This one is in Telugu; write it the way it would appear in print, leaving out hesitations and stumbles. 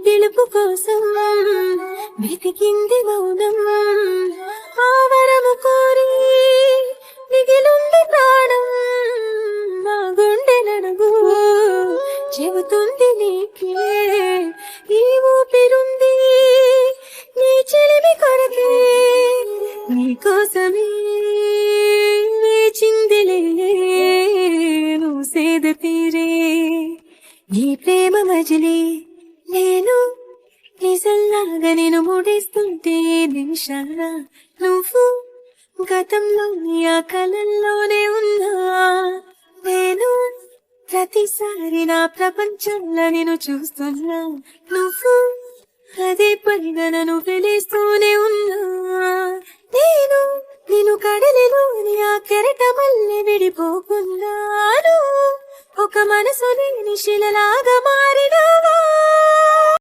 పిలుపు కోసం వెతికింది మౌనం ఆవరము కోరి మిగిలుంది ప్రాణం నా గుండె నడుగు చెబుతుంది నీకే ఈ ఊపిరుంది నీ చెలిమి కొరకే నీ కోసమే వేచిందిలే నువ్వు సేద తీరే నీ ప్రేమ మజిలీ నేను నిజంలాగా నేను ముడిస్తుంటే నిమిషాల నువ్వు గతంలో ఆ కలల్లోనే ఉన్నా నేను ప్రతిసారి నా ప్రపంచంలో నేను చూస్తున్నా నువ్వు అదే పనిగా నన్ను పిలుస్తూనే ఉన్నా నేను కడలిలోని ఆ కెరట మళ్ళీ విడిపోకున్నాను ఒక మనసు లేని శిలలాగా మారినావా